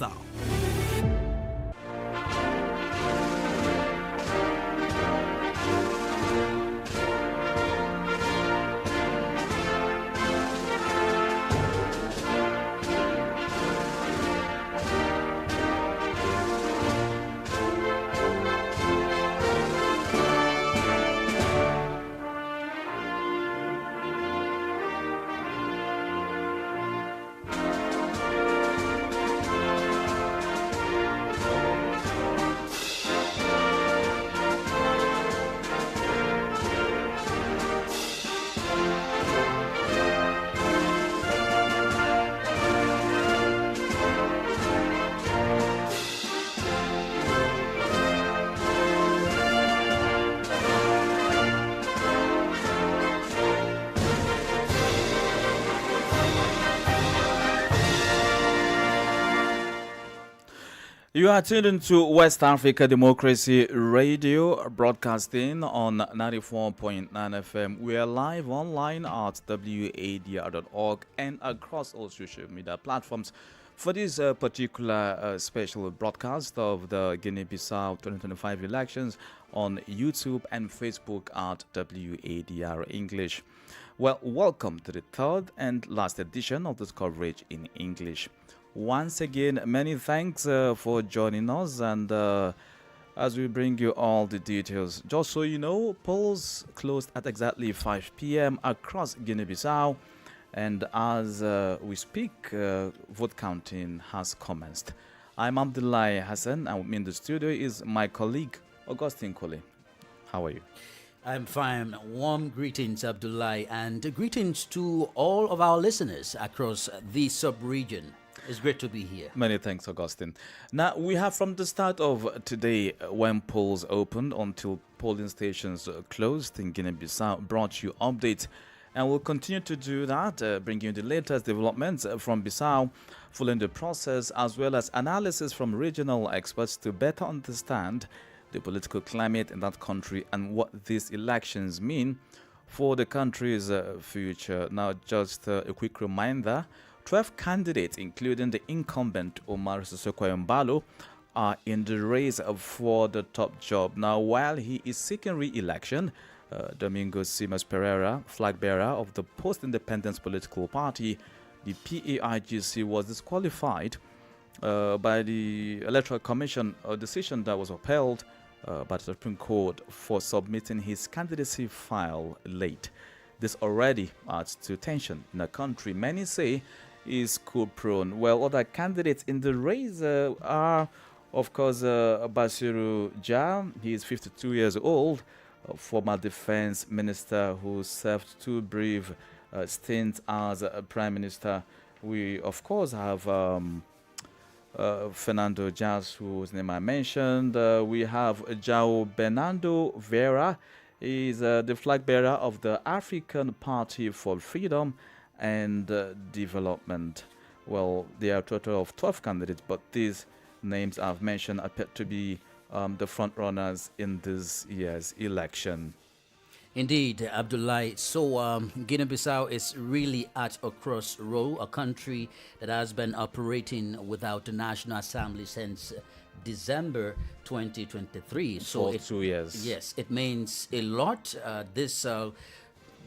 Guinea-Bissau. You are tuned into West Africa Democracy Radio, broadcasting on 94.9 FM. We are live online at WADR.org and across all social media platforms for this particular special broadcast of the Guinea-Bissau 2025 elections on YouTube and Facebook at WADR English. Well, welcome to the third and last edition of this coverage in English. Once again, many thanks for joining us, and as we bring you all the details, just so you know, polls closed at exactly 5 p.m. across Guinea-Bissau, and as we speak, vote counting has commenced. I'm Abdullahi Hassan, and with me in the studio is my colleague, Augustine Kole. How are you? I'm fine. Warm greetings, Abdullahi, and greetings to all of our listeners across the sub-region. It's great to be here. Many thanks, Augustine. Now, we have from the start of today, when polls opened until polling stations closed in Guinea-Bissau, brought you updates. And we'll continue to do that, bringing you the latest developments from Bissau, following the process, as well as analysis from regional experts to better understand the political climate in that country and what these elections mean for the country's future. Now, just a quick reminder, 12 candidates, including the incumbent Omar Sissoko Embalo, are in the race for the top job. Now, while he is seeking re-election, Domingos Simas Pereira, flag bearer of the post-independence political party, the PAIGC, was disqualified by the Electoral Commission, a decision that was upheld by the Supreme Court for submitting his candidacy file late. This already adds to tension in the country. Many say is coup-prone. Well, other candidates in the race are, of course, Basiru Jah. He is 52 years old, a former defense minister who served two brief stints as a prime minister. We, of course, have Fernando Jas, whose name I mentioned. We have João Bernardo Vera. He is the flag bearer of the African Party for Freedom and Development. Well, there are a total of 12 candidates, but these names I've mentioned appear to be the front runners in this year's election. Indeed, Abdullahi. So Guinea-Bissau is really at a crossroad, a country that has been operating without the National Assembly since December 2023. So for 2 years. Yes, it means a lot. This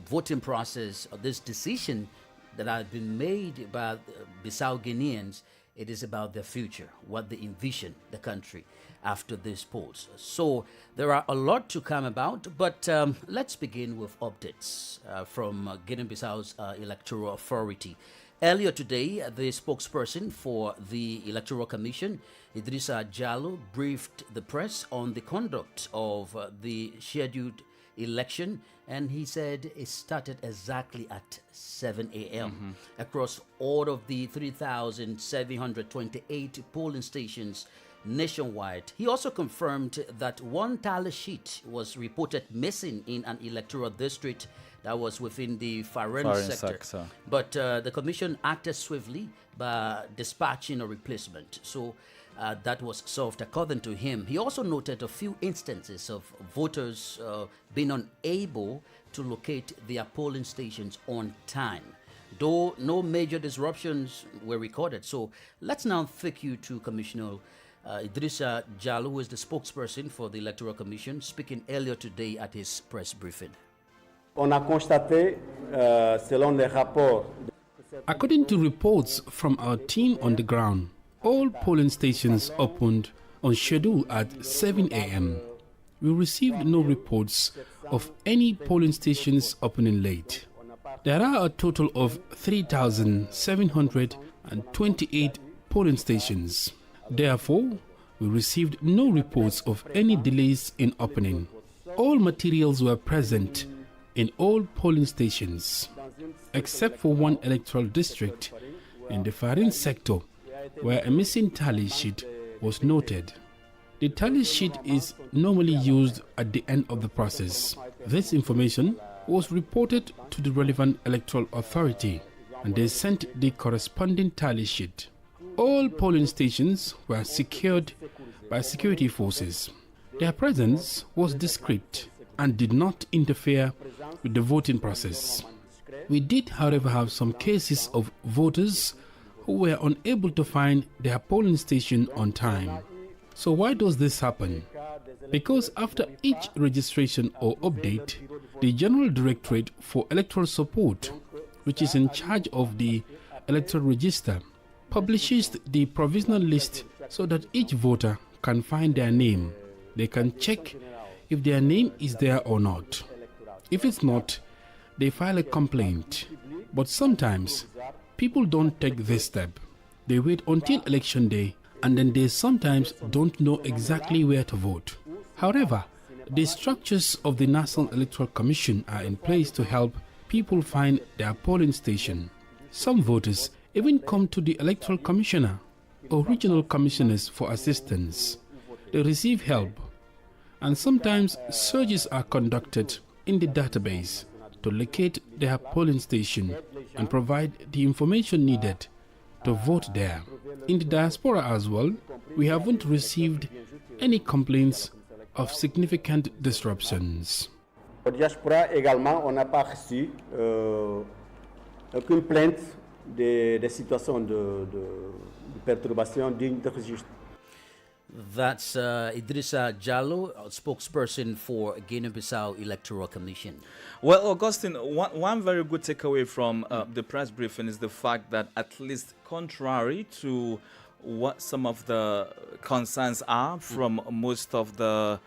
voting process, this decision that has been made by Bissau Guineans, it is about their future, what they envision the country after these polls. So there are a lot to come about, but let's begin with updates from Guinea-Bissau's Electoral Authority. Earlier today, the spokesperson for the Electoral Commission, Idrissa Jallo, briefed the press on the conduct of the scheduled election, and he said it started exactly at 7 a.m. across all of the 3,728 polling stations nationwide. He also confirmed that one tally sheet was reported missing in an electoral district that was within the Faren sector. But the commission acted swiftly by dispatching a replacement. So that was solved according to him. He also noted a few instances of voters being unable to locate their polling stations on time. though no major disruptions were recorded. So let's now take you to Commissioner Idrissa Jallo, who is the spokesperson for the Electoral Commission, speaking earlier today at his press briefing. On a constaté, selon les rapports. According to reports from our team on the ground, all polling stations opened on schedule at 7 a.m. We received no reports of any polling stations opening late. There are a total of 3,728 polling stations. Therefore, we received no reports of any delays in opening. All materials were present in all polling stations, except for one electoral district in the Farin sector, where a missing tally sheet was noted. The tally sheet is normally used at the end of the process. This information was reported to the relevant electoral authority, and they sent the corresponding tally sheet. All polling stations were secured by security forces. Their presence was discreet and did not interfere with the voting process. We did, however, have some cases of voters who were unable to find their polling station on time. So why does this happen? Because after each registration or update, the General Directorate for Electoral Support, which is in charge of the electoral register, publishes the provisional list so that each voter can find their name. They can check if their name is there or not. If it's not, they file a complaint. But sometimes, people don't take this step. They wait until election day, and then they sometimes don't know exactly where to vote. However, the structures of the National Electoral Commission are in place to help people find their polling station. Some voters even come to the Electoral Commissioner or regional commissioners for assistance. They receive help, and sometimes searches are conducted in the database to locate their polling station and provide the information needed to vote there. In the diaspora as well, we haven't received any complaints of significant disruptions. Au diaspora également, on n'a pas reçu aucune plainte des situations de perturbation dignes de registre. That's Idrissa Jallo, spokesperson for Guinea-Bissau Electoral Commission. Well, Augustine, one very good takeaway from the press briefing is the fact that, at least contrary to what some of the concerns are from most of the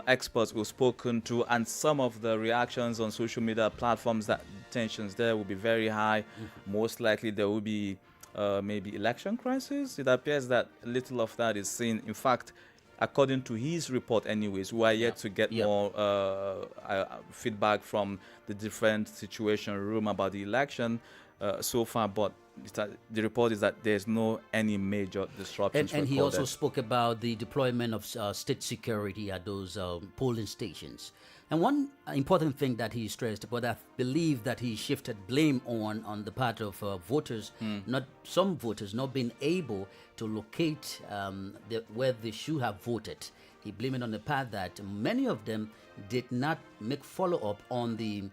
experts we've spoken to, and some of the reactions on social media platforms, that tensions there will be very high. Most likely there will be maybe election crisis. It appears that little of that is seen. In fact, according to his report anyways, we are yet to get more feedback from the different situation room about the election so far, but the report is that there's no any major disruptions And he recorded. also spoke about the deployment of state security at those polling stations. And one important thing that he stressed, but I believe that he shifted blame on the part of voters, some voters not being able to locate where they should have voted. He blamed it on the part that many of them did not make follow-up on the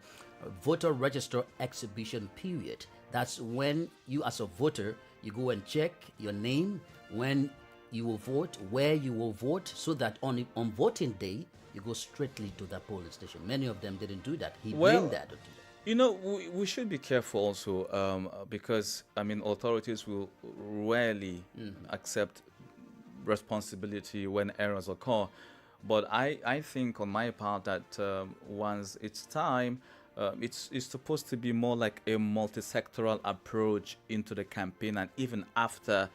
voter register exhibition period. That's when you, as a voter, you go and check your name, when you will vote, where you will vote, so that on voting day, you go straightly to that polling station. Many of them didn't do that. He blamed that. You know, we should be careful also because, I mean, authorities will rarely accept responsibility when errors occur. But I think on my part that once it's time, it's supposed to be more like a multi-sectoral approach into the campaign, and even after,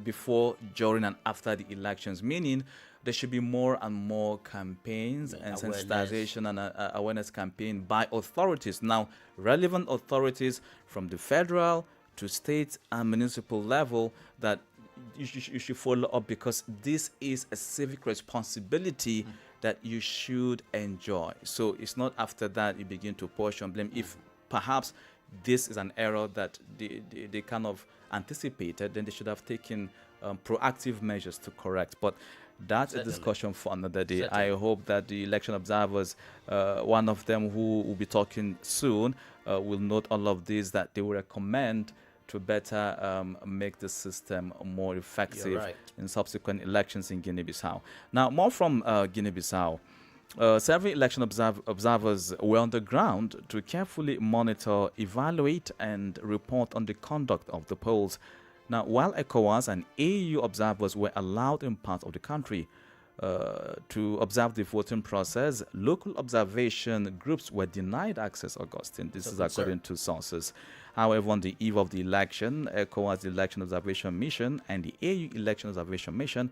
before, during, and after the elections, meaning there should be more and more campaigns and sensitization and awareness campaign by authorities. Now, relevant authorities from the federal to state and municipal level, that you should follow up, because this is a civic responsibility that you should enjoy. So it's not after that you begin to portion blame. If perhaps this is an error that they kind of anticipated, then they should have taken proactive measures to correct. But That's a Certainly. discussion for another day. Certainly. I hope that the election observers, one of them who will be talking soon, will note all of this, that they will recommend to better make the system more effective right. in subsequent elections in Guinea-Bissau. Now, more from Guinea-Bissau. Several election observers were on the ground to carefully monitor, evaluate, and report on the conduct of the polls. Now, while ECOWAS and AU observers were allowed in parts of the country to observe the voting process, local observation groups were denied access, Augustine. This is according to sources. However, on the eve of the election, ECOWAS Election Observation Mission and the AU Election Observation Mission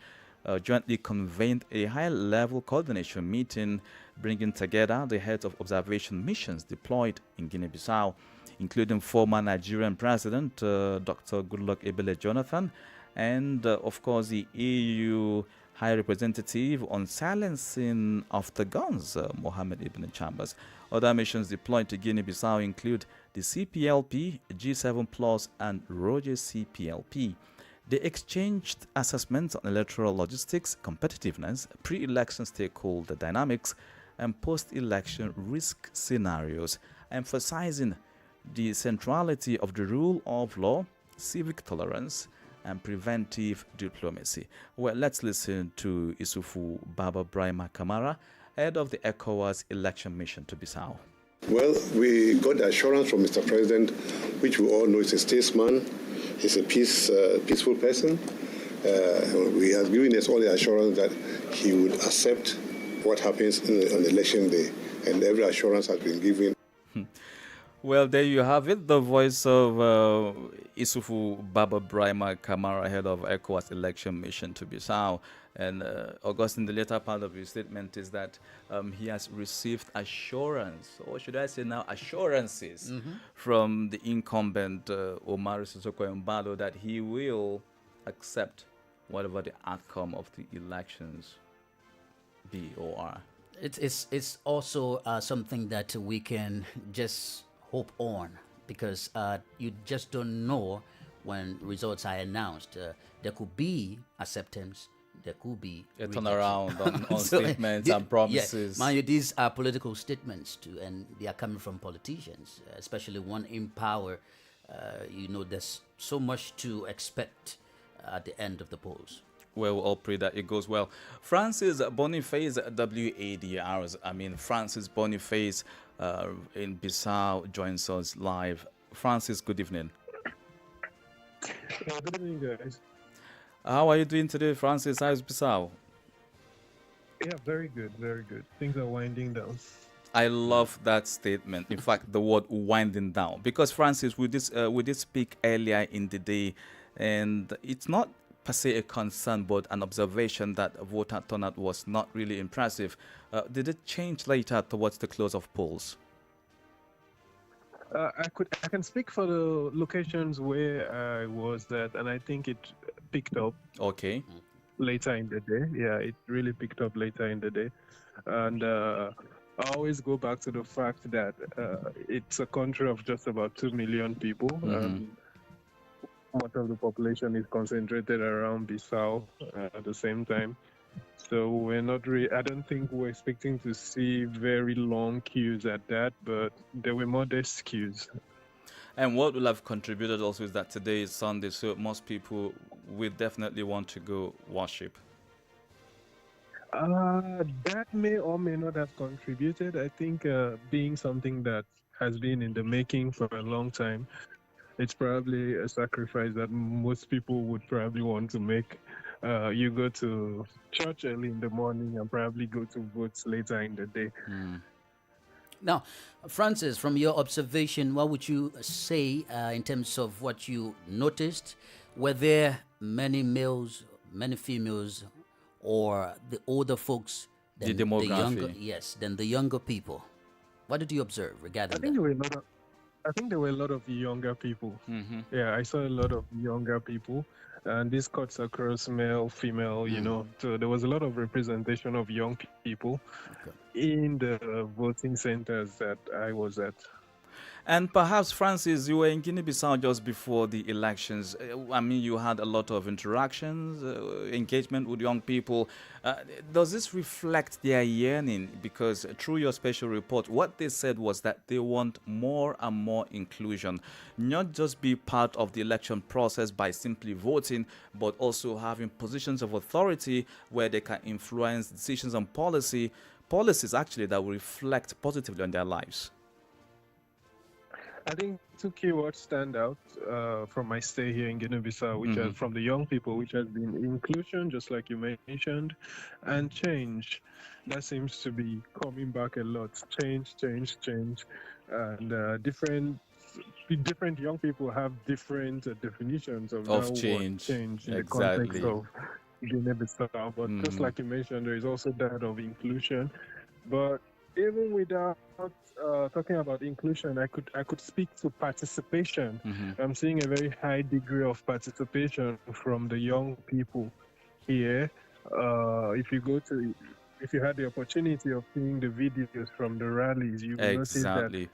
jointly convened a high-level coordination meeting, bringing together the heads of observation missions deployed in Guinea-Bissau, including former Nigerian President Dr. Goodluck Ebele Jonathan, and of course the AU High Representative on Silencing of the Guns, Mohammed Ibn Chambers. Other missions deployed to Guinea-Bissau include the CPLP, G7 Plus, and Roger CPLP. They exchanged assessments on electoral logistics, competitiveness, pre-election stakeholder dynamics, and post-election risk scenarios, emphasizing the centrality of the rule of law, civic tolerance, and preventive diplomacy. Well, let's listen to Isufu Baba Brahima Kamara, head of the ECOWAS election mission to Bissau. Well, we got the assurance from Mr. President, which we all know is a statesman, he's a peaceful person. He has given us all the assurance that he would accept what happens on election day, and every assurance has been given. Well, there you have it, the voice of Isufu Baba Brahima Kamara, head of ECOWAS election mission to Bissau. And Augustine, the later part of his statement is that he has received assurance, or should I say now assurances, from the incumbent Omar Sissoko Embalo that he will accept whatever the outcome of the elections be or are. It's also something that we can just hope on, because you just don't know when results are announced. There could be acceptance, there could be A rejection. turnaround on statements and promises. Yeah, mind you, these are political statements too, and they are coming from politicians, especially one in power. There's so much to expect at the end of the polls. Well, we'll all pray that it goes well. Francis Boniface, WADRs. Francis Boniface in Bissau joins us live. Francis, good evening. Good evening, guys. How are you doing today, Francis? How's Bissau? Yeah, very good, very good. Things are winding down. I love that statement. In fact, the word winding down. Because, Francis, we did speak earlier in the day, and it's not per se a concern, but an observation that voter turnout was not really impressive. Did it change later towards the close of polls? I can speak for the locations where I was at, and I think it picked up. Okay. Later in the day. Yeah, it really picked up later in the day. And I always go back to the fact that it's a country of just about 2 million people. Much of the population is concentrated around Bissau at the same time. So we're not really, I don't think we're expecting to see very long queues at that, but there were modest queues. And what will have contributed also is that today is Sunday, so most people will definitely want to go worship. That may or may not have contributed. I think being something that has been in the making for a long time, it's probably a sacrifice that most people would probably want to make. You go to church early in the morning and probably go to votes later in the day. Now, Francis, from your observation, what would you say in terms of what you noticed? Were there many males, many females, or the older folks than The demography. younger? Yes, than the younger people. What did you observe regarding I think there were a lot of younger people. Yeah, I saw a lot of younger people, and this cuts across male, female, so there was a lot of representation of young people in the voting centers that I was at. And perhaps, Francis, you were in Guinea-Bissau just before the elections. I mean, you had a lot of interactions, engagement with young people. Does this reflect their yearning? Because through your special report, what they said was that they want more and more inclusion, not just be part of the election process by simply voting, but also having positions of authority where they can influence decisions on policies actually that will reflect positively on their lives. I think two keywords stand out from my stay here in Guinea-Bissau, which are from the young people, which has been inclusion, just like you mentioned, and change. That seems to be coming back a lot. Change, and different young people have different definitions of that change. Word change in Exactly. the context of Guinea-Bissau. But just like you mentioned, there is also that of inclusion. But even without talking about inclusion, I could speak to participation. I'm seeing a very high degree of participation from the young people here. If you had the opportunity of seeing the videos from the rallies, you will notice that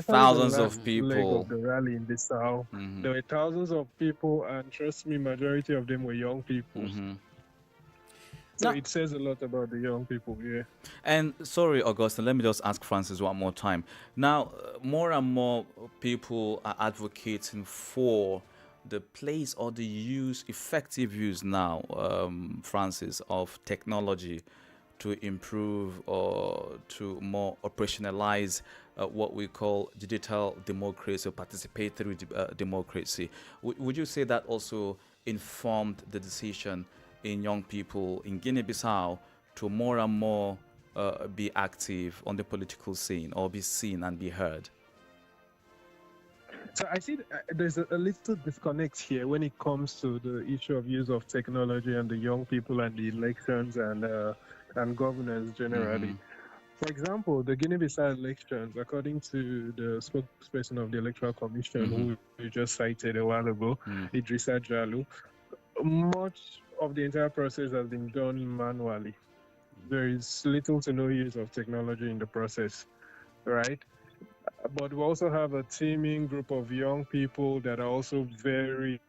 thousands of people. Leg of the rally in Bissau, there were thousands of people, and trust me, majority of them were young people. So it says a lot about the young people here. And sorry, Augustine, let me just ask Francis one more time. Now, more and more people are advocating for the place or the effective use now, Francis, of technology to improve or to more operationalize what we call digital democracy or participatory democracy. Would you say that also informed the decision in young people in Guinea-Bissau to more and more be active on the political scene or be seen and be heard? So I see there's a little disconnect here when it comes to the issue of use of technology and the young people and the elections and governance generally. For example, the Guinea-Bissau elections, according to the spokesperson of the Electoral Commission, who you just cited a while ago, Idrissa Jallow, much of the entire process has been done manually. There is little to no use of technology in the process, right? But we also have a teeming group of young people that are also very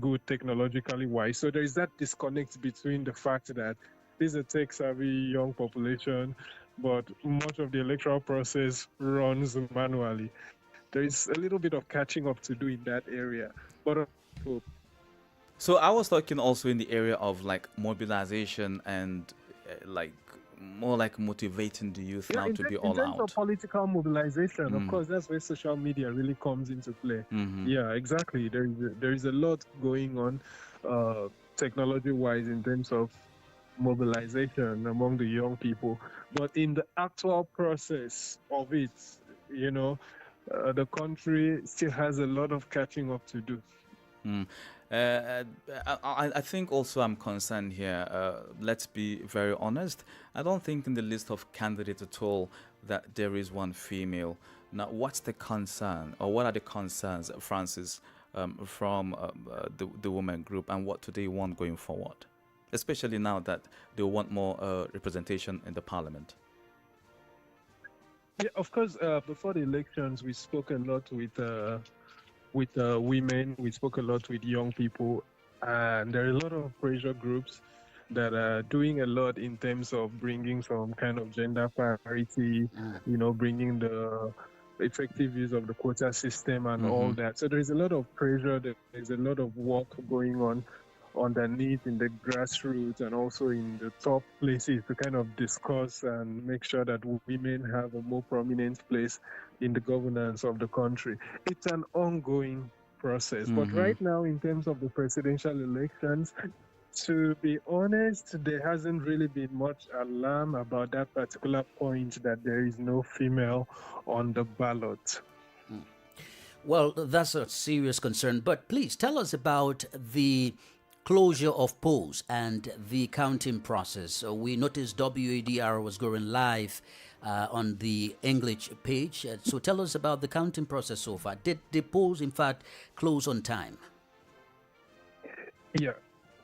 good technologically wise. So there is that disconnect between the fact that this is a tech-savvy young population, but much of the electoral process runs manually. There is a little bit of catching up to do in that area. But so I was talking also in the area of like mobilization and more like motivating the youth now to be all out. In terms of political mobilization, of course, that's where social media really comes into play. Yeah, exactly. There is a lot going on technology-wise in terms of mobilization among the young people. But in the actual process of it, the country still has a lot of catching up to do. I think also I'm concerned here. Let's be very honest. I don't think in the list of candidates at all that there is one female. Now, what's the concern, or what are the concerns, Francis, from the women group, and what do they want going forward? Especially now that they want more representation in the parliament. Yeah, of course. Before the elections, we spoke a lot with women. We spoke a lot with young people, and there are a lot of pressure groups that are doing a lot in terms of bringing some kind of gender parity. Bringing the effective use of the quota system and all that. So there is a lot of pressure. There is a lot of work going on underneath in the grassroots and also in the top places to kind of discuss and make sure that women have a more prominent place in the governance of the country. It's an ongoing process. But right now, in terms of the presidential elections, to be honest, there hasn't really been much alarm about that particular point that there is no female on the ballot. Well, that's a serious concern. But please tell us about the closure of polls and the counting process. We noticed WADR was going live on the English page. So tell us about the counting process so far. Did the polls, in fact, close on time? Yeah.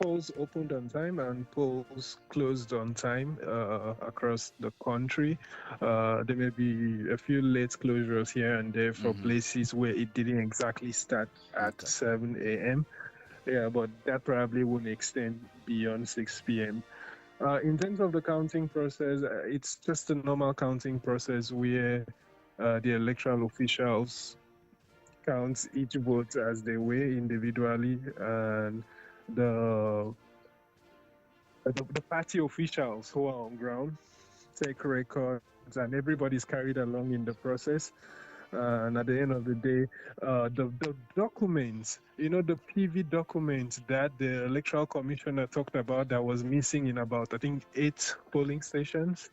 polls opened on time and polls closed on time across the country. There may be a few late closures here and there for places where it didn't exactly start at 7 a.m. Yeah, but that probably won't extend beyond 6 p.m. In terms of the counting process, it's just a normal counting process where the electoral officials count each vote as they weigh individually, and the party officials who are on ground take records, and everybody's carried along in the process. And at the end of the day, the documents, the PV documents that the electoral commissioner talked about that was missing in about, I think, 8 polling stations,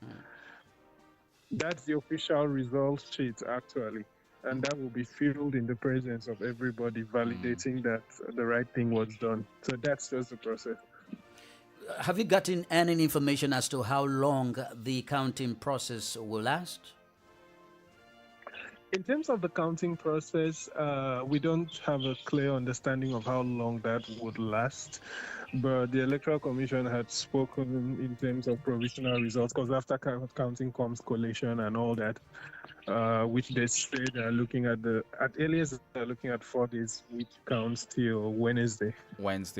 that's the official result sheet, actually. And that will be filled in the presence of everybody, validating that the right thing was done. So that's just the process. Have you gotten any information as to how long the counting process will last? In terms of the counting process, we don't have a clear understanding of how long that would last. But the Electoral Commission had spoken in terms of provisional results, because after counting comes collation and all that, which they say they're looking at earliest they're looking at 4 days, which counts till Wednesday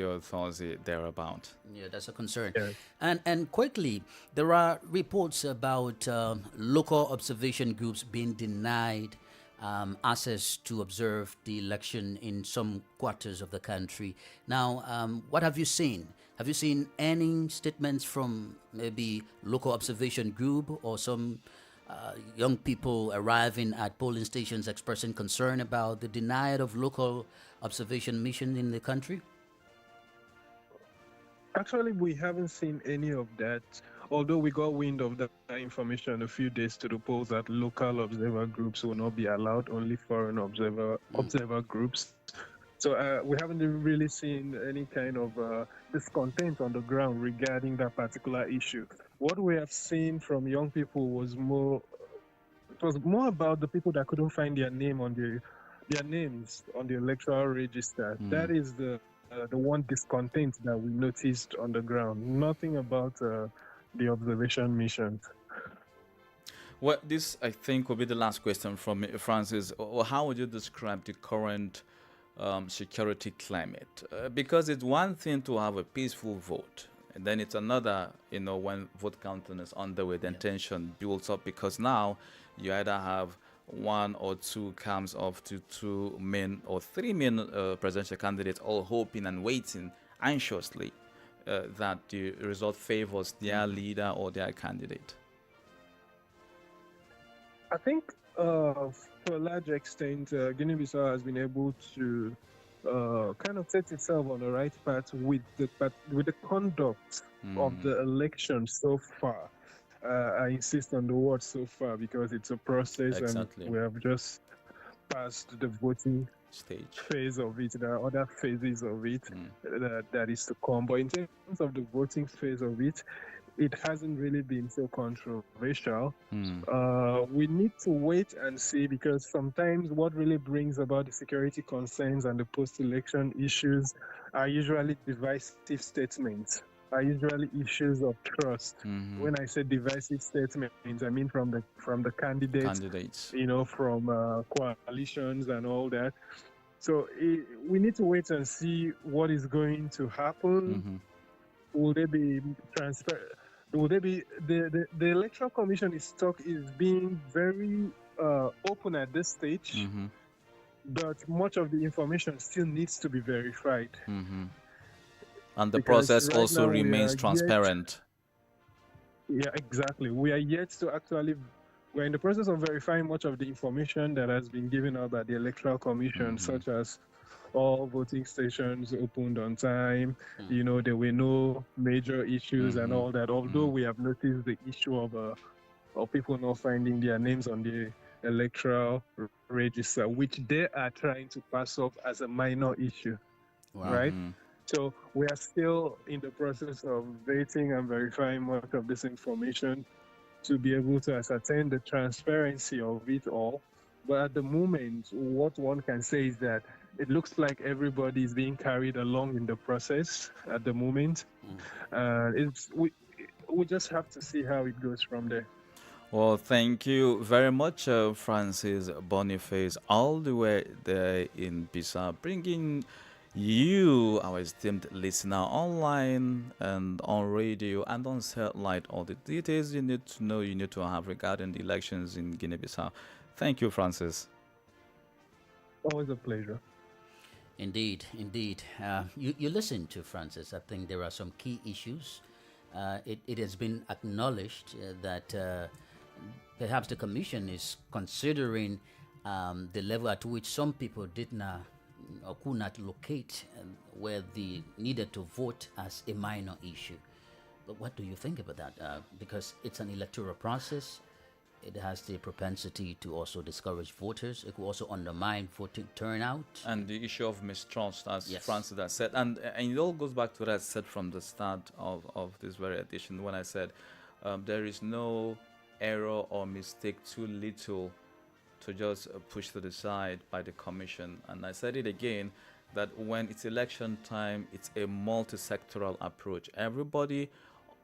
or Thursday, thereabout. Yeah, that's a concern. Yeah. And quickly, there are reports about local observation groups being denied access to observe the election in some quarters of the country. Now, what have you seen? Have you seen any statements from maybe local observation group or some young people arriving at polling stations expressing concern about the denial of local observation mission in the country? Actually, we haven't seen any of that, although we got wind of that information a few days to the polls that local observer groups will not be allowed, only foreign observer groups. So we haven't really seen any kind of discontent on the ground regarding that particular issue. What we have seen from young people was more about the people that couldn't find their names on the electoral register. That is the one discontent that we noticed on the ground. Nothing about the observation missions. Well, this, I think, will be the last question from me, Francis. How would you describe the current security climate? Because it's one thing to have a peaceful vote, and then it's another, when vote counting is underway, then tension builds up, because now you either have 1 or 2 camps of 2 main or 3 main presidential candidates all hoping and waiting anxiously that the result favors their leader or their candidate. I think to a large extent, Guinea-Bissau has been able to kind of set itself on the right path with the conduct of the election so far. I insist on the word so far because it's a process, Exactly. and we have just passed the voting Stage. phase of it. There are other phases of it that is to come. But in terms of the voting phase of it, it hasn't really been so controversial. We need to wait and see, because sometimes what really brings about the security concerns and the post-election issues are usually divisive statements, are usually issues of trust. When I say divisive statements, I mean from the candidates. From coalitions and all that. So we need to wait and see what is going to happen. Will they be transparent? Will they be the Electoral Commission is being very open at this stage, but much of the information still needs to be verified. And the Because process right also now we remains are transparent. Yeah, exactly. We are yet to we're in the process of verifying much of the information that has been given out by the Electoral Commission, such as all voting stations opened on time. There were no major issues and all that. Although we have noticed the issue of people not finding their names on the electoral register, which they are trying to pass off as a minor issue, right? So we are still in the process of vetting and verifying much of this information to be able to ascertain the transparency of it all. But at the moment, what one can say is that it looks like everybody is being carried along in the process at the moment. We just have to see how it goes from there. Well, thank you very much, Francis Boniface, all the way there in Bissau, bringing you, our esteemed listener, online and on radio and on satellite, all the details you need to know, you need to have regarding the elections in Guinea-Bissau. Thank you, Francis. Always a pleasure. Indeed, indeed. You listen to Francis. I think there are some key issues. It has been acknowledged that perhaps the Commission is considering the level at which some people did not or could not locate where they needed to vote as a minor issue. But what do you think about that? Because it's an electoral process. It has the propensity to also discourage voters. It could also undermine voting turnout. And the issue of mistrust, as Yes. Francis has said. And it all goes back to what I said from the start of this very edition when I said there is no error or mistake too little to just push to the side by the Commission. And I said it again, that when it's election time, it's a multi-sectoral approach. Everybody,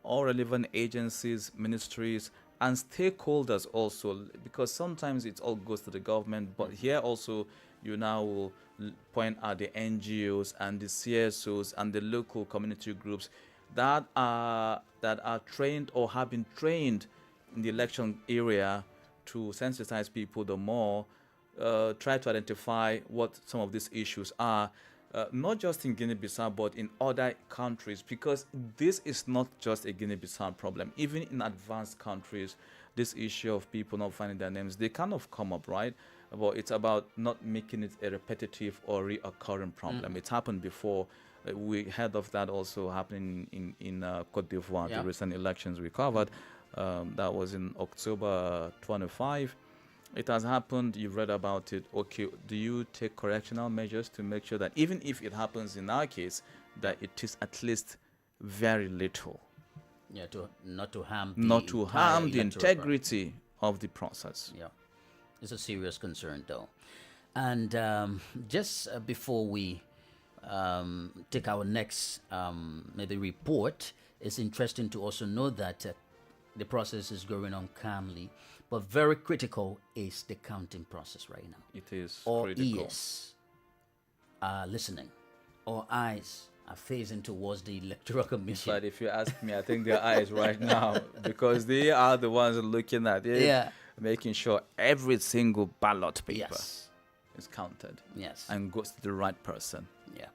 all relevant agencies, ministries, and stakeholders also, because sometimes it all goes to the government, but here also you now will point out the NGOs and the CSOs and the local community groups that are trained or have been trained in the election area to sensitize people the more, try to identify what some of these issues are, not just in Guinea-Bissau, but in other countries, because this is not just a Guinea-Bissau problem. Even in advanced countries, this issue of people not finding their names, they kind of come up, right? But it's about not making it a repetitive or reoccurring problem. It's happened before. We heard of that also happening in Côte d'Ivoire, the recent elections we covered. That was in October 25. It has happened. You've read about it. Okay, do you take correctional measures to make sure that even if it happens in our case, that it is at least very little? Yeah, not to harm the integrity of the process. Yeah, it's a serious concern, though. And just before we take our next maybe report, it's interesting to also know that the process is going on calmly, but very critical is the counting process right now. It is All critical. ears are listening, all eyes are facing towards the Electoral Commission. But if you ask me, I think their eyes right now, because they are the ones looking at it, making sure every single ballot paper is counted and goes to the right person. Yeah,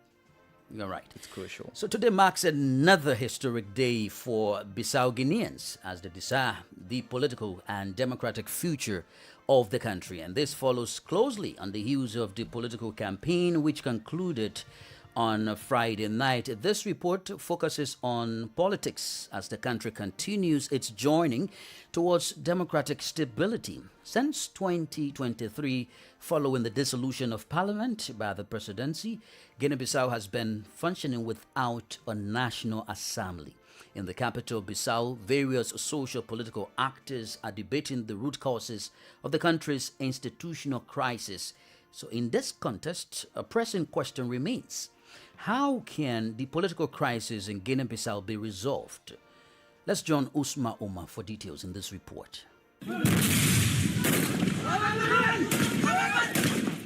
you're right. It's crucial. So today marks another historic day for Bissau Guineans as they decide the political and democratic future of the country. And this follows closely on the heels of the political campaign, which concluded on Friday night. This report focuses on politics as the country continues its journey towards democratic stability. Since 2023, following the dissolution of parliament by the presidency, Guinea-Bissau has been functioning without a national assembly. In the capital, Bissau, various socio-political actors are debating the root causes of the country's institutional crisis. So in this context, a pressing question remains: how can the political crisis in Guinea-Bissau be resolved? Let's join Usma Omar for details in this report.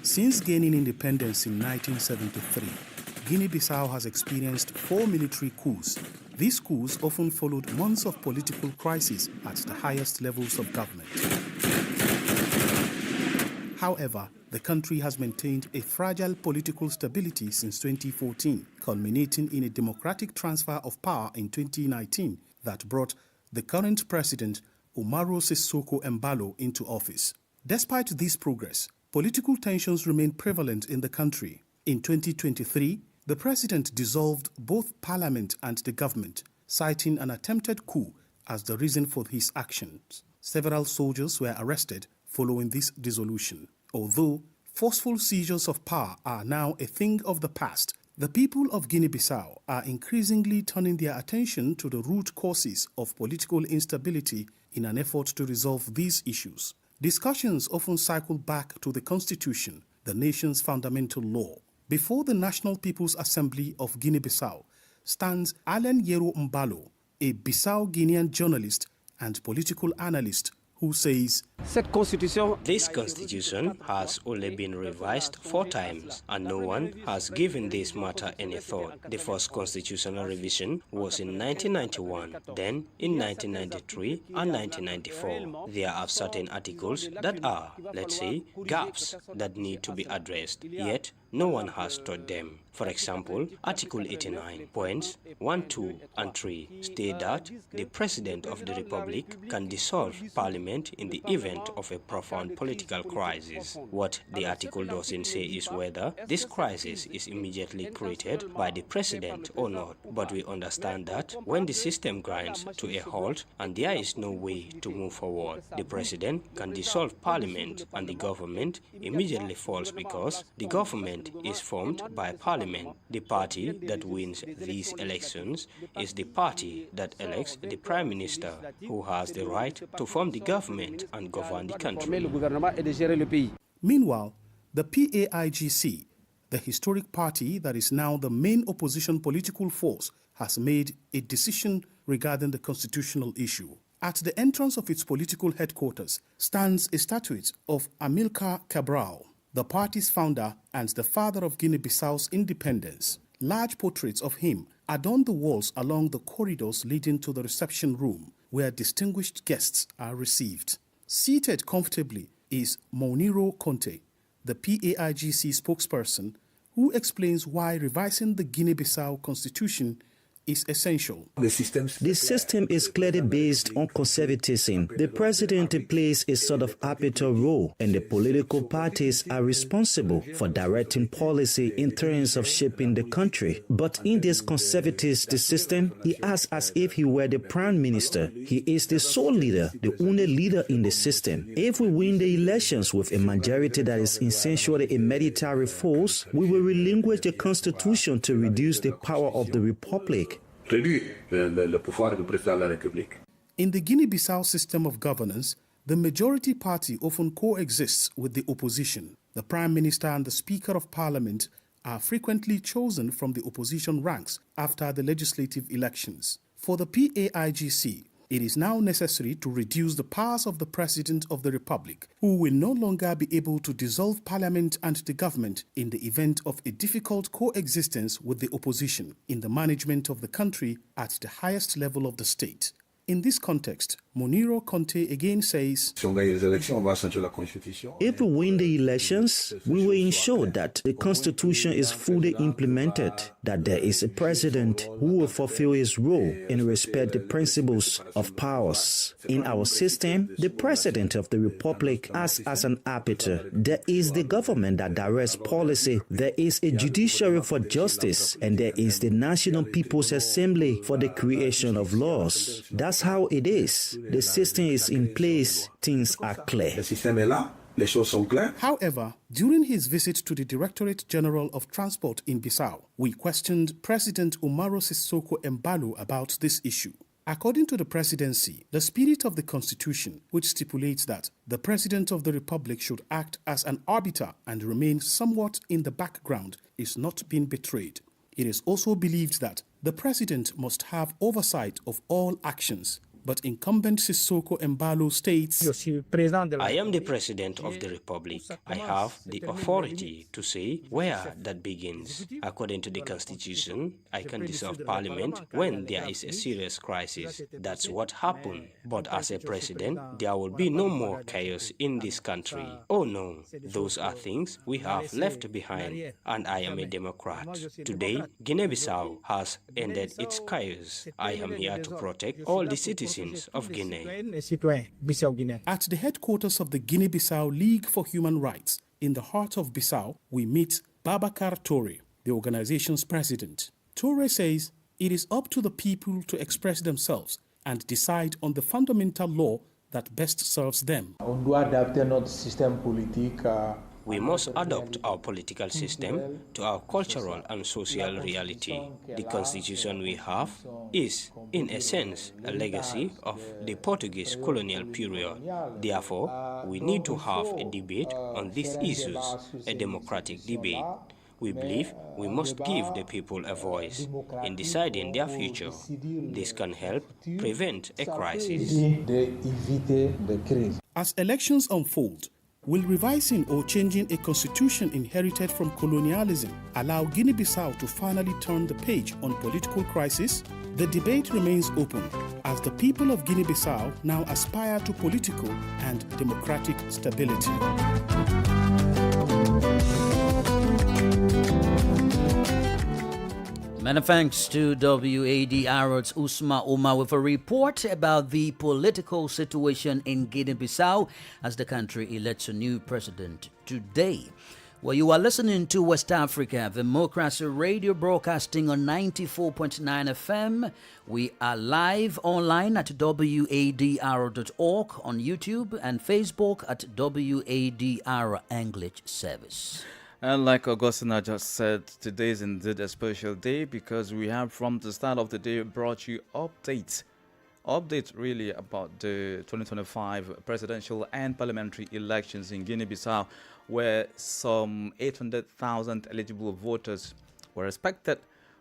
Since gaining independence in 1973, Guinea-Bissau has experienced 4 military coups. These coups often followed months of political crisis at the highest levels of government. However, the country has maintained a fragile political stability since 2014, culminating in a democratic transfer of power in 2019 that brought the current president, Umaru Sissoco Embalo, into office. Despite this progress, political tensions remain prevalent in the country. In 2023, the president dissolved both parliament and the government, citing an attempted coup as the reason for his actions. Several soldiers were arrested following this dissolution. Although forceful seizures of power are now a thing of the past, the people of Guinea-Bissau are increasingly turning their attention to the root causes of political instability in an effort to resolve these issues. Discussions often cycle back to the constitution, the nation's fundamental law. Before the National People's Assembly of Guinea-Bissau stands Alain Yero Mbalo, a Bissau-Guinean journalist and political analyst who says, This constitution has only been revised 4 times and no one has given this matter any thought. The first constitutional revision was in 1991, then in 1993 and 1994. There are certain articles that are, let's say, gaps that need to be addressed, yet no one has taught them. For example, Article 89, points 1, 2 and 3 state that the President of the Republic can dissolve Parliament in the event of a profound political crisis. What the article doesn't say is whether this crisis is immediately created by the President or not, but we understand that when the system grinds to a halt and there is no way to move forward, the President can dissolve Parliament and the government immediately falls because the government is formed by Parliament. The party that wins these elections is the party that elects the Prime Minister, who has the right to form the government and govern the country. Meanwhile, the PAIGC, the historic party that is now the main opposition political force, has made a decision regarding the constitutional issue. At the entrance of its political headquarters stands a statue of Amilcar Cabral, the party's founder and the father of Guinea-Bissau's independence. Large portraits of him adorn the walls along the corridors leading to the reception room, where distinguished guests are received. Seated comfortably is Moniro Conte, the PAIGC spokesperson, who explains why revising the Guinea-Bissau constitution is essential. The system is clearly based on conservatism. The president plays a sort of arbiter role, and the political parties are responsible for directing policy in terms of shaping the country. But in this conservative system, he acts as if he were the prime minister. He is the sole leader, the only leader in the system. If we win the elections with a majority that is essentially a military force, we will relinquish the constitution to reduce the power of the republic. In the Guinea-Bissau system of governance, the majority party often coexists with the opposition. The Prime Minister and the Speaker of Parliament are frequently chosen from the opposition ranks after the legislative elections. For the PAIGC, it is now necessary to reduce the powers of the President of the Republic, who will no longer be able to dissolve Parliament and the government in the event of a difficult coexistence with the opposition in the management of the country at the highest level of the state. In this context, Moniro Conte again says, if we win the elections, we will ensure that the constitution is fully implemented, that there is a president who will fulfill his role and respect the principles of powers. In our system, the president of the republic acts as an arbiter. There is the government that directs policy, there is a judiciary for justice, and there is the National People's Assembly for the creation of laws. That's how it is. The system is in place, things are clear. However, during his visit to the Directorate General of Transport in Bissau, we questioned President Umaro Sissoko Embalo about this issue. According to the presidency, the spirit of the constitution, which stipulates that the President of the Republic should act as an arbiter and remain somewhat in the background, is not being betrayed. It is also believed that the President must have oversight of all actions. But incumbent Sissoko Embalo states, I am the President of the Republic. I have the authority to say where that begins. According to the Constitution, I can dissolve Parliament when there is a serious crisis. That's what happened. But as a President, there will be no more chaos in this country. Oh no, those are things we have left behind. And I am a Democrat. Today, Guinea-Bissau has ended its chaos. I am here to protect all the citizens of Guinea. At the headquarters of the Guinea-Bissau League for Human Rights, in the heart of Bissau, we meet Babacar Touré, the organization's president. Touré says it is up to the people to express themselves and decide on the fundamental law that best serves them. We must adopt our political system to our cultural and social reality. The constitution we have is, in a sense, a legacy of the Portuguese colonial period. Therefore, we need to have a debate on these issues, a democratic debate. We believe we must give the people a voice in deciding their future. This can help prevent a crisis. As elections unfold, will revising or changing a constitution inherited from colonialism allow Guinea-Bissau to finally turn the page on political crisis? The debate remains open as the people of Guinea-Bissau now aspire to political and democratic stability. Many thanks to WADR's Usma Omar with a report about the political situation in Guinea-Bissau as the country elects a new president today. Well, you are listening to West Africa Democracy Radio, broadcasting on 94.9 FM. We are live online at WADR.org, on YouTube and Facebook at WADR English Service. And like Augustina just said, today is indeed a special day because we have from the start of the day brought you updates really about the 2025 presidential and parliamentary elections in Guinea-Bissau, where some 800,000 eligible voters were expected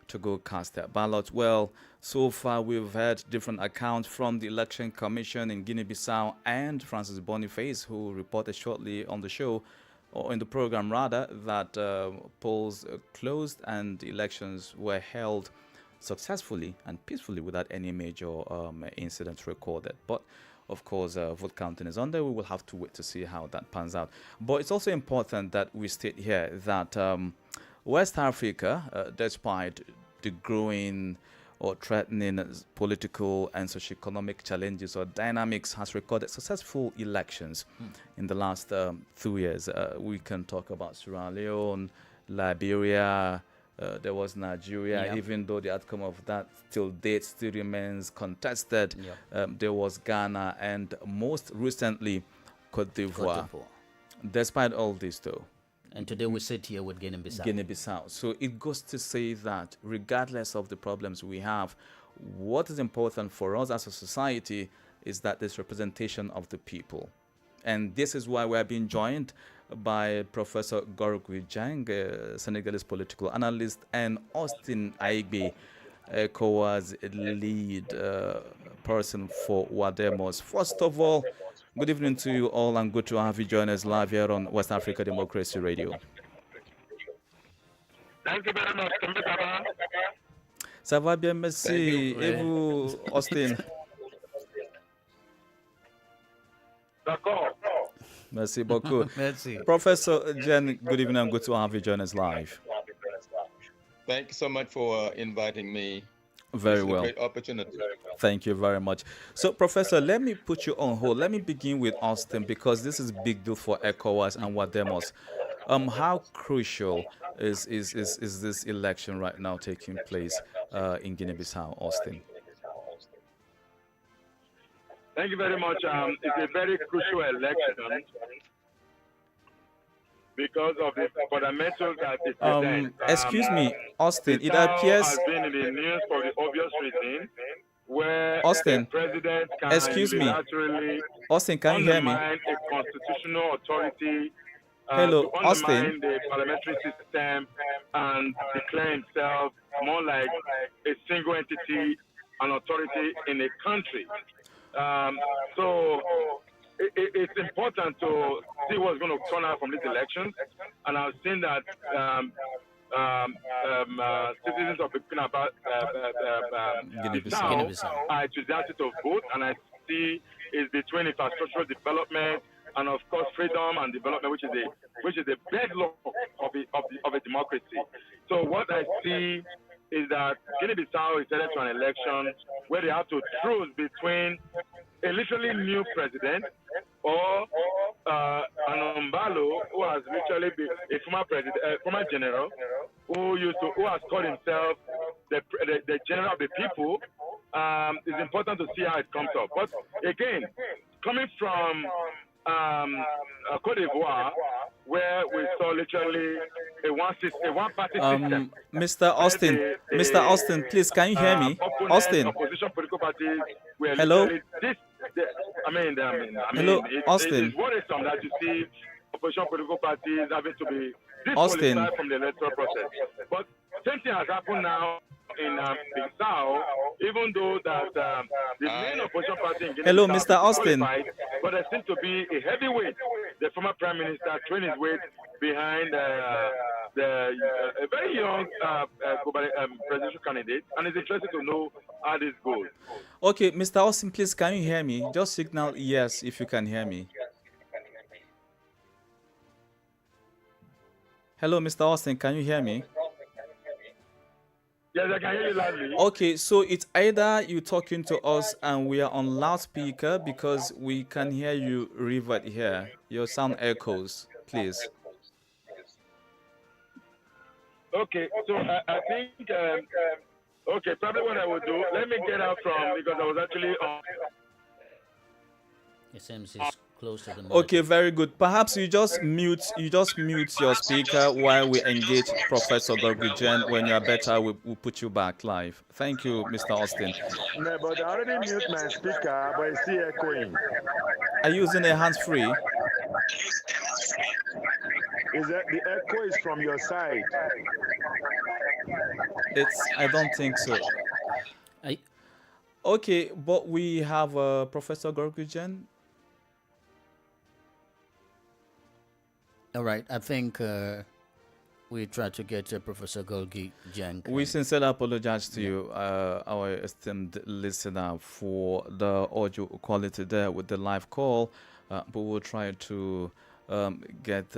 to go cast their ballots. Well, so far we've heard different accounts from the Election Commission in Guinea-Bissau and Francis Boniface, who reported shortly on the show, or in the program rather, that polls closed and the elections were held successfully and peacefully without any major incidents recorded. But of course, vote counting is on there. We will have to wait to see how that pans out. But it's also important that we state here that West Africa, despite the growing or threatening political and socio-economic challenges or dynamics, has recorded successful elections in the last 2 years. We can talk about Sierra Leone, Liberia, there was Nigeria, even though the outcome of that till date still remains contested. There was Ghana and most recently Cote d'Ivoire. Despite all this though, and today we sit here with Guinea-Bissau. Guinea-Bissau. So it goes to say that regardless of the problems we have, what is important for us as a society is that there's representation of the people. And this is why we are being joined by Professor Gorgui Jang, Senegalese political analyst, and Austin Aigbe, ECOWAS lead person for WADR. First of all, good evening to you all, and good to have you join us live here on West Africa Democracy Radio. Thank you very much. Ça va bien, merci. Et vous, Austin? D'accord. Merci beaucoup. Merci. Professor Jen, good evening and good to have you join us live. Thank you so much for inviting me. Very well. It's a great opportunity. Thank you very much. So, Professor, let me put you on hold. Let me begin with Austin because this is a big deal for ECOWAS and WADR. How crucial is this election right now taking place in Guinea-Bissau, Austin? Thank you very much. It's a very crucial election because of the fundamentals that it presents. Excuse me, Austin, it appears... has been in the news for the obvious reason where Austin, the president can excuse me. unilaterally Austin, can you hear me? undermine a constitutional authority, Hello, to Austin. undermine the parliamentary system and declare himself more like a single entity, an authority in a country. So it's important to see what's going to turn out from these elections, and I've seen that citizens of Burkina Faso are enthusiastic to vote, and I see is between infrastructural development and of course freedom and development, which is the bedrock of a democracy. So what I see is that Guinea-Bissau is headed to an election where they have to choose between a literally new president or an Umbalo who has literally been a former president, former general who has called himself the general of the people. It's important to see how it comes up. But again, coming from Cote d'Ivoire, where we saw literally a one-party system. Mr. Austin, please, can you hear me? Austin. Opposition political parties were Hello. Hello, Austin. It is worrisome that you see opposition political parties having to be Austin. disqualified from the electoral process. But same thing has happened now in Bissau, even though that the main opposition party in Hello, Guinea-Bissau Mr. Austin. but there seems to be a heavyweight, the former prime minister, throwing his weight behind a very young presidential candidate, and it's interesting to know how this goes. Okay, Mr. Austin, please, can you hear me? Just signal yes if you can hear me. Hello, Mr. Austin, can you hear me? Yes, I can hear you loudly. Okay, so it's either you talking to us and we are on loudspeaker because we can hear you revert here. Your sound echoes, please. Okay, so I think, okay, probably what I would do, let me get out from, because I was actually on. It seems it's close to the mic. Okay, very good. Perhaps you just mute your speaker while we engage Professor Gorgujen. When you are better, we'll put you back live. Thank you, Mr. Austin. No, but I already mute my speaker, but it's still echoing. Are you using a hands-free? Is that the echo is from your side? I don't think so. Okay, but we have Professor Gorgujen. All right, I think we try to get Professor Gorgujen. We sincerely apologize to you, our esteemed listener, for the audio quality there with the live call, but we'll try to get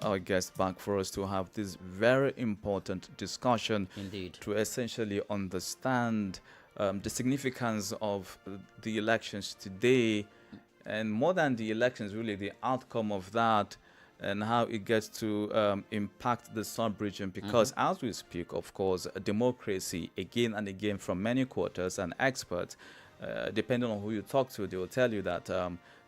our guests back for us to have this very important discussion. Indeed. To essentially understand the significance of the elections today, and more than the elections, really the outcome of that, and how it gets to impact the sub-region. Because as we speak, of course, democracy, again and again from many quarters and experts, depending on who you talk to, they will tell you that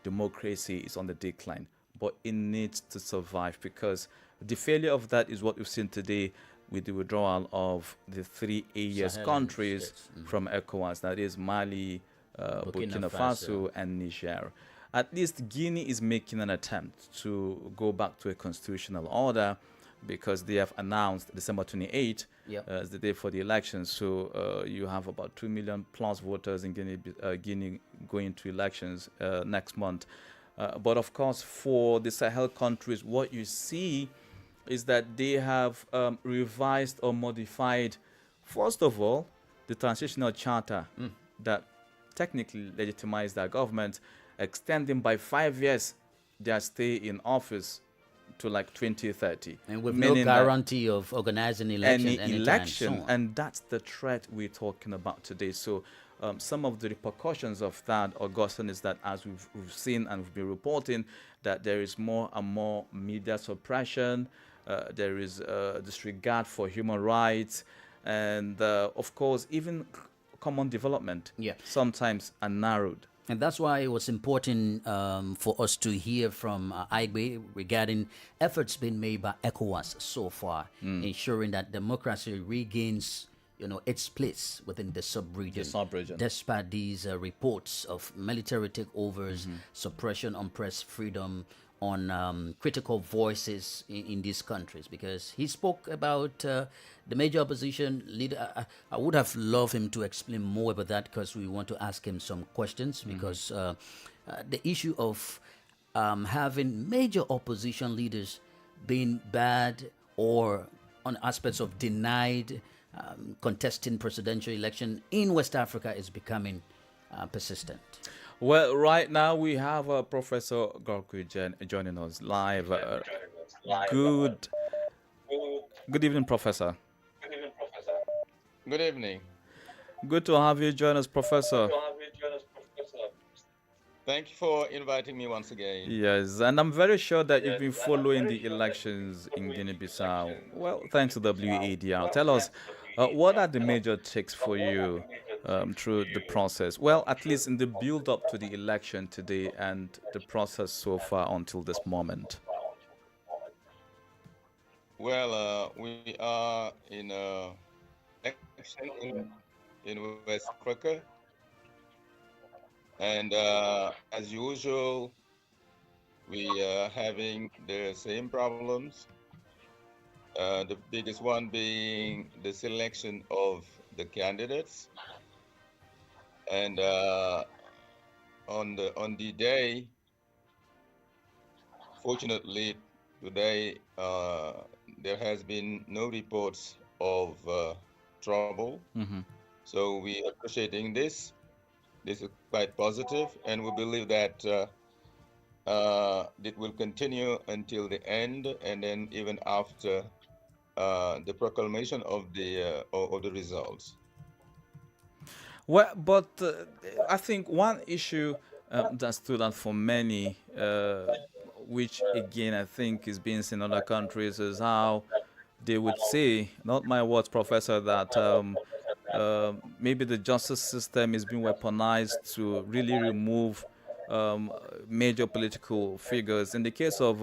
democracy is on the decline. But it needs to survive, because the failure of that is what we've seen today with the withdrawal of the 3 AES countries from ECOWAS, that is Mali, Burkina Faso, and Niger. At least Guinea is making an attempt to go back to a constitutional order, because they have announced December 28 as the day for the elections. So you have about 2 million plus voters in Guinea going to elections next month. But of course, for the Sahel countries, what you see is that they have revised or modified, first of all, the transitional charter that technically legitimized their government, extending by 5 years their stay in office to like 2030. And with no guarantee of organizing elections any election. And that's the threat we're talking about today. So some of the repercussions of that, Augustine, is that as we've seen and we've been reporting, that there is more and more media suppression, there is disregard for human rights, and of course, even common development sometimes are narrowed. And that's why it was important for us to hear from IGBE regarding efforts being made by ECOWAS so far, ensuring that democracy regains, its place within the sub-region. Despite these reports of military takeovers, suppression on press freedom, on critical voices in these countries. Because he spoke about the major opposition leader. I would have loved him to explain more about that, because we want to ask him some questions, because the issue of having major opposition leaders being bad or on aspects of denied contesting presidential election in West Africa is becoming persistent. Well, right now we have Professor Gorgujen joining us live. Good evening, Professor. Good evening. Good to have you join us, Professor. Thank you for inviting me once again. Yes, and I'm very sure that you've been following the elections in Guinea-Bissau. Well, thanks to WADR. Tell us, what are the major takes for you through the process? Well, at least in the build-up to the election today and the process so far until this moment. Well, we are in election in West Africa. And as usual, we are having the same problems. The biggest one being the selection of the candidates, and on the day, fortunately, today there has been no reports of trouble. So we are appreciating this. This is quite positive, and we believe that it will continue until the end, and then even after the proclamation of the results. Well, but I think one issue that stood out for many, which again I think is being seen in other countries, is how they would say, not my words, Professor, that maybe the justice system is being weaponized to really remove major political figures. In the case of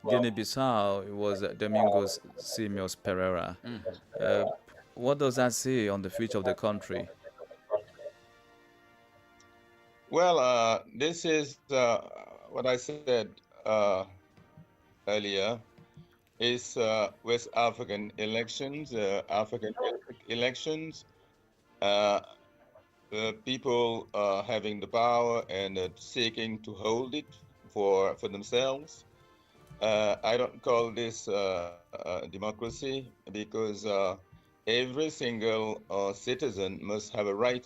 Guinea-Bissau, it was Domingos Simios Pereira. What does that say on the future of the country? Well, this is what I said earlier. Is West African elections, African elections, people having the power and seeking to hold it for themselves. I don't call this democracy, because every single citizen must have a right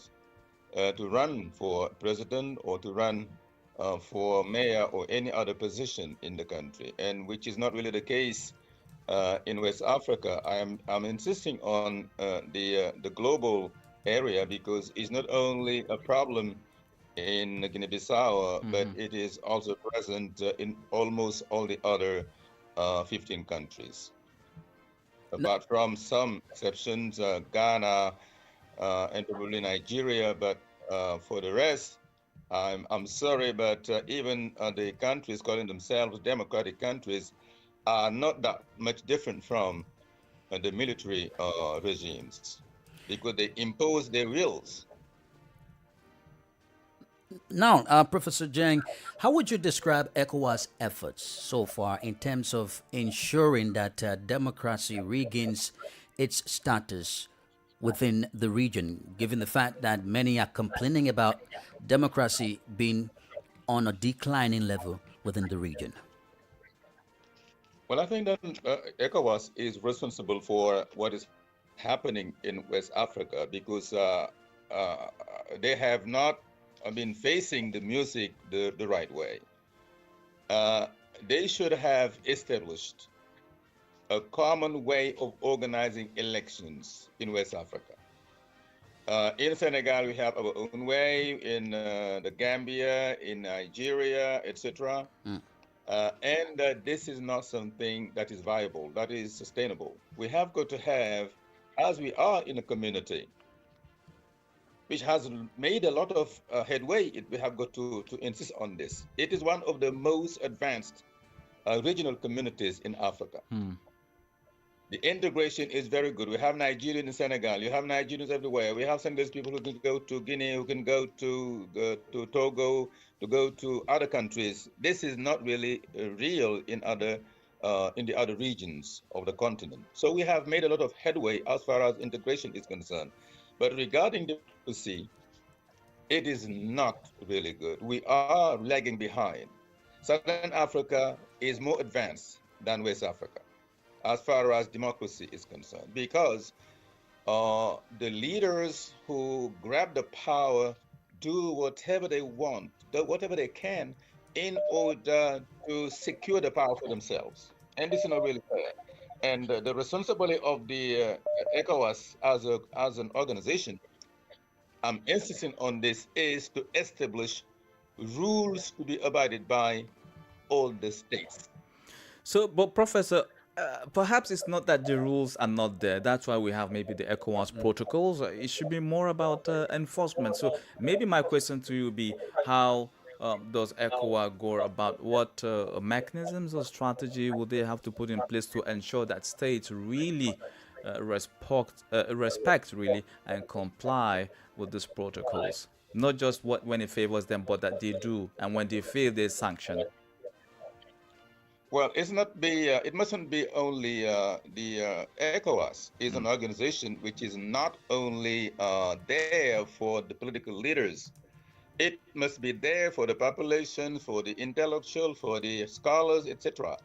to run for president or to run for mayor or any other position in the country, and which is not really the case in West Africa. I'm insisting on the global area, because it's not only a problem in Guinea-Bissau, but it is also present in almost all the other 15 countries. Apart from some exceptions, Ghana and probably Nigeria, but for the rest, I'm sorry, but even the countries calling themselves democratic countries are not that much different from the military regimes, because they impose their wills. Now, Professor Jang, how would you describe ECOWAS' efforts so far in terms of ensuring that democracy regains its status within the region, given the fact that many are complaining about democracy being on a declining level within the region? Well, I think that ECOWAS is responsible for what is happening in West Africa, because they have not been facing the music the right way. They should have established a common way of organizing elections in West Africa. In Senegal, we have our own way, in the Gambia, in Nigeria, etc. And this is not something that is viable, that is sustainable. We have got to have, as we are in a community which has made a lot of headway, we have got to insist on this. It is one of the most advanced regional communities in Africa. The integration is very good. We have Nigerians in Senegal. You have Nigerians everywhere. We have Senegalese people who can go to Guinea, who can go to Togo, to go to other countries. This is not really real in the other regions of the continent. So we have made a lot of headway as far as integration is concerned. But regarding democracy, it is not really good. We are lagging behind. Southern Africa is more advanced than West Africa as far as democracy is concerned, because the leaders who grab the power do whatever they want, do whatever they can in order to secure the power for themselves. And this is not really fair. And the responsibility of the ECOWAS as an organization, I'm insisting on this, is to establish rules to be abided by all the states. So, but Professor, perhaps it's not that the rules are not there. That's why we have maybe the ECOWAS protocols. It should be more about enforcement. So maybe my question to you would be, how does ECOWAS go about, what mechanisms or strategy will they have to put in place to ensure that states really respect really and comply with these protocols? Not just when it favors them, but that they do, and when they fail, they sanction. Well, it's not be. It mustn't be only the ECOWAS is an organization which is not only there for the political leaders. It must be there for the population, for the intellectual, for the scholars, etc.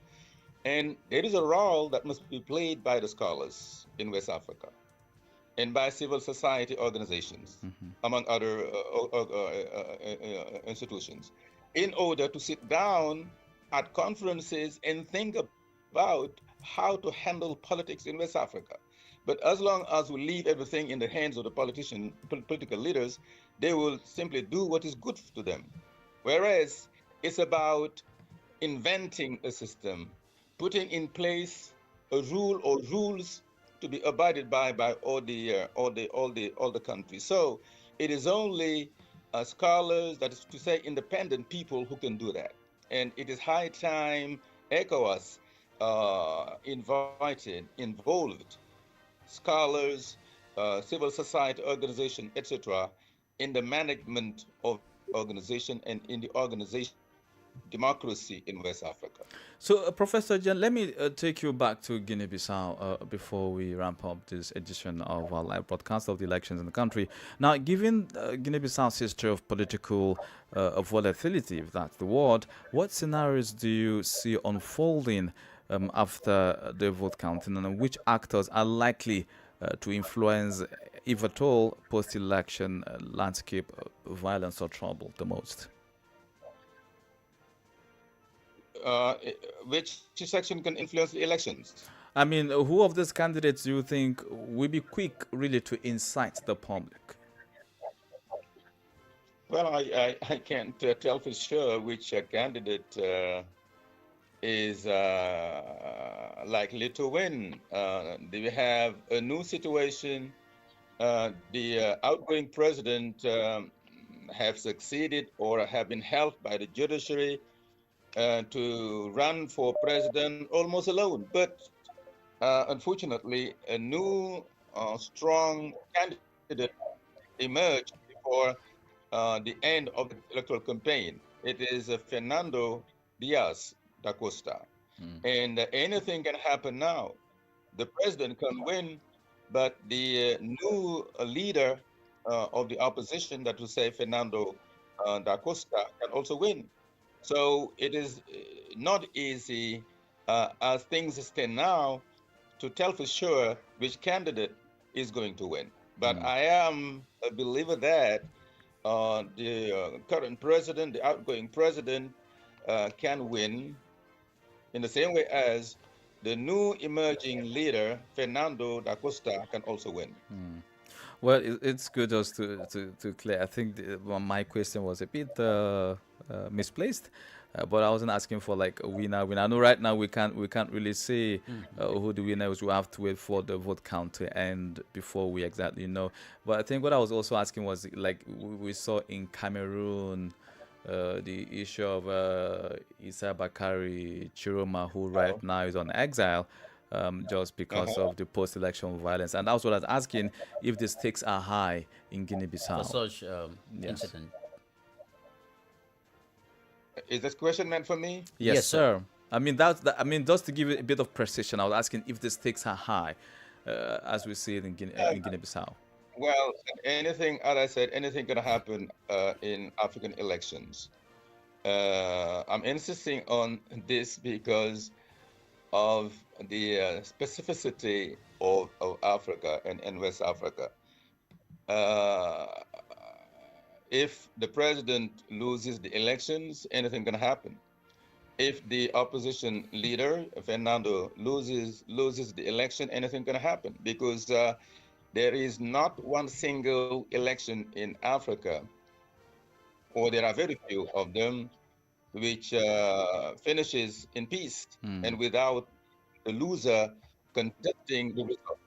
And there is a role that must be played by the scholars in West Africa and by civil society organizations, among other institutions, in order to sit down at conferences and think about how to handle politics in West Africa. But as long as we leave everything in the hands of the political leaders, they will simply do what is good to them. Whereas it's about inventing a system, putting in place a rule or rules to be abided by all the countries. So it is only scholars, that is to say, independent people, who can do that. And it is high time ECOWAS involved scholars, civil society organization, etc., in the management of organization and in the organization democracy in West Africa. So, Professor Jan, let me take you back to Guinea-Bissau before we ramp up this edition of our live broadcast of the elections in the country. Now, given Guinea-Bissau's history of political volatility, if that's the word, what scenarios do you see unfolding after the vote counting, and which actors are likely to influence, if at all, post-election landscape violence or trouble the most? Which section can influence the elections? I mean, who of these candidates do you think will be quick, really, to incite the public? Well, I can't tell for sure which candidate is likely to win. We have a new situation. The outgoing president have succeeded or have been helped by the judiciary to run for president almost alone. But unfortunately, a new strong candidate emerged before the end of the electoral campaign. It is Fernando Diaz da Costa. And anything can happen now. The president can win, but the new leader of the opposition, that will say Fernando da Costa, can also win. So it is not easy, as things stand now, to tell for sure which candidate is going to win. But I am a believer that the current president, the outgoing president, can win in the same way as the new emerging leader, Fernando da Costa, can also win. Well, it's good just to clear. I think my question was a bit misplaced, but I wasn't asking for like a winner. I know right now we can't really say who the winner is. We have to wait for the vote count to end before we exactly know. But I think what I was also asking was, like, we saw in Cameroon the issue of Issa Bakari Chiroma, who right now is on exile. Just because of the post-election violence. And also I was asking if the stakes are high in Guinea-Bissau. For such incident. Is this question meant for me? Yes, sir. I mean, just to give it a bit of precision, I was asking if the stakes are high, as we see it in Guinea-Bissau. Well, anything, as I said, anything can happen in African elections. I'm insisting on this because of the specificity of Africa and West Africa. If the president loses the elections, anything can happen. If the opposition leader, Fernando, loses the election, anything can happen, because there is not one single election in Africa, or there are very few of them, which finishes in peace and without the loser contesting the results.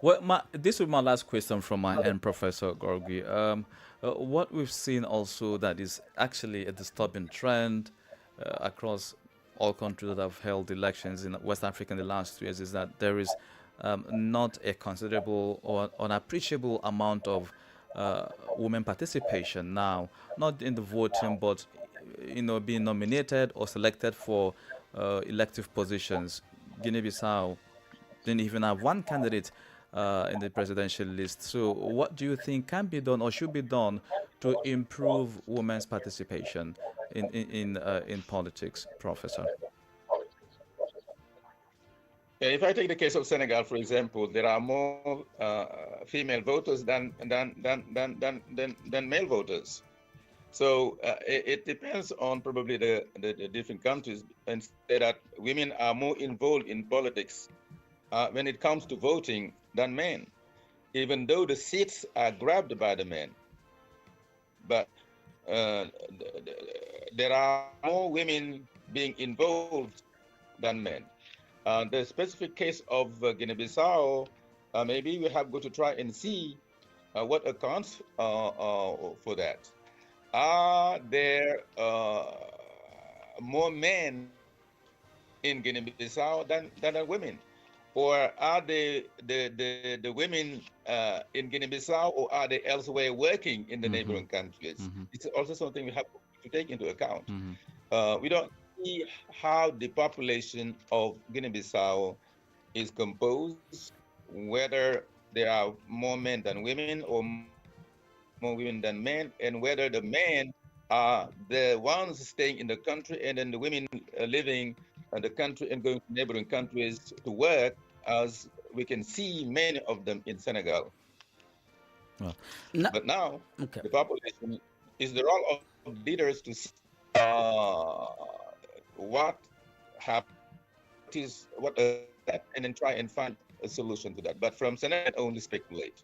Well, this is my last question from my end, Professor Gorgi. What we've seen also that is actually a disturbing trend across all countries that have held elections in West Africa in the last 2 years is that there is not a considerable or unappreciable amount of women participation now, not in the voting, but being nominated or selected for elective positions. Guinea-Bissau didn't even have one candidate in the presidential list. So what do you think can be done or should be done to improve women's participation in politics, Professor? Yeah, if I take the case of Senegal, for example, there are more female voters than male voters. So it depends on probably the different countries, and say that women are more involved in politics when it comes to voting than men, even though the seats are grabbed by the men. But there are more women being involved than men. The specific case of Guinea-Bissau, maybe we have got to try and see what accounts for that. Are there more men in Guinea-Bissau than women? Or are the women in Guinea-Bissau, or are they elsewhere working in the neighboring countries? It's also something we have to take into account. We don't see how the population of Guinea-Bissau is composed, whether there are more men than women or more women than men, and whether the men are the ones staying in the country and then the women living in the country and going to neighboring countries to work, as we can see many of them in Senegal. Well, but now, the population is the role of leaders to see what happens, and then try and find a solution to that. But from Senegal, only speculate.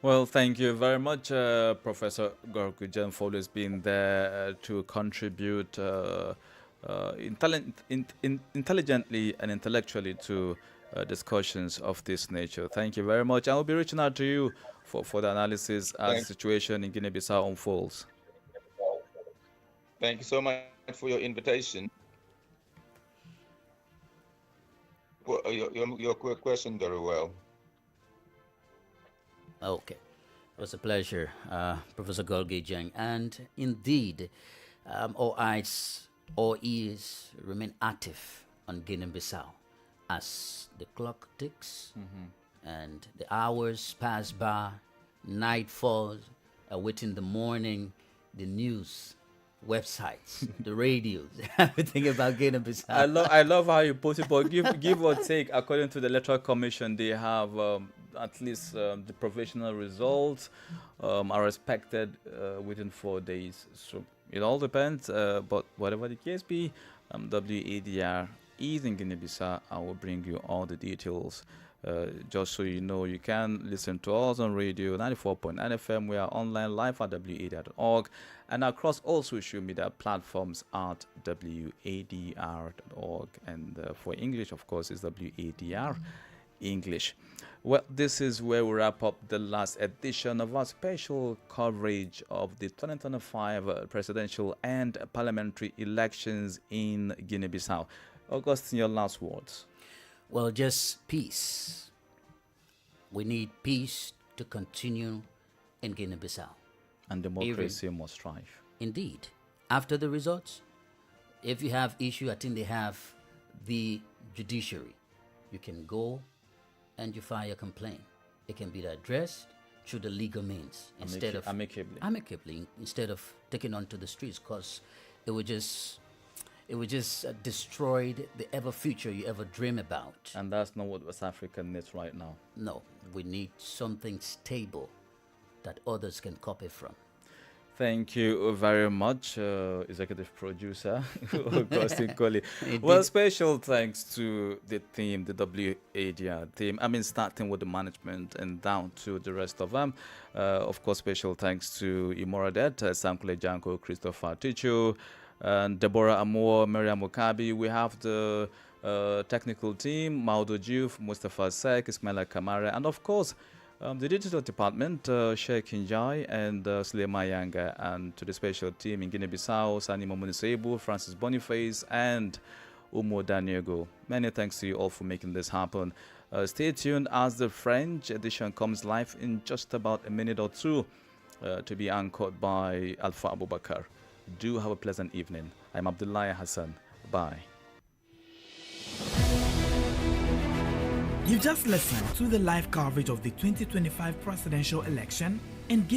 Well, thank you very much, Professor Gorgujan, for always being there to contribute intelligently and intellectually to discussions of this nature. Thank you very much. I will be reaching out to you for the analysis as the situation in Guinea-Bissau unfolds. Thank you so much for your invitation. Your question very well. Okay. It was a pleasure, Professor Gorgujan. And indeed, all eyes, all ears remain active on Guinea-Bissau as the clock ticks and the hours pass by, night falls, awaiting the morning, the news, websites, the radios, everything about Guinea-Bissau. I love how you put it, but give or take, according to the Electoral Commission, they have at least the provisional results are expected within 4 days. So it all depends, but whatever the case be, WADR is in Guinea-Bissau. I will bring you all the details. Just so you know, you can listen to us on radio 94.9 FM. We are online live at WADR.org and across all social media platforms at WADR.org. And for English, of course, it's WADR English. Well, this is where we wrap up the last edition of our special coverage of the 2025 presidential and parliamentary elections in Guinea-Bissau. Augustine, your last words. Well, just peace. We need peace to continue in Guinea-Bissau. And democracy must thrive. Indeed. After the results, if you have issue, I think they have the judiciary. You can go and you file a complaint. It can be addressed through the legal means instead of amicably, instead of taking onto the streets, because it would just destroy the ever future you ever dream about. And that's not what West Africa needs right now. No, we need something stable that others can copy from. Thank you very much, Executive Producer Augustine Coley. Well, special thanks to the team, the WADR team. I mean, starting with the management and down to the rest of them. Of course, special thanks to Imoradet, Sankule Janko, Christopher Tichu, and Deborah Amour, Miriam Mukabi. We have the technical team, Maudo Diouf, Mustafa Sek, Ismaila Kamara, and of course, the digital department, Sheikh Hinjai and Sulema Yanga, and to the special team in Guinea-Bissau, Sani Momunisebu, Francis Boniface, and Umo Daniego. Many thanks to you all for making this happen. Stay tuned as the French edition comes live in just about a minute or two, to be anchored by Alpha Abubakar. Do have a pleasant evening. I'm Abdullahi Hassan. Bye. You just listened to the live coverage of the 2025 presidential election in Guinea.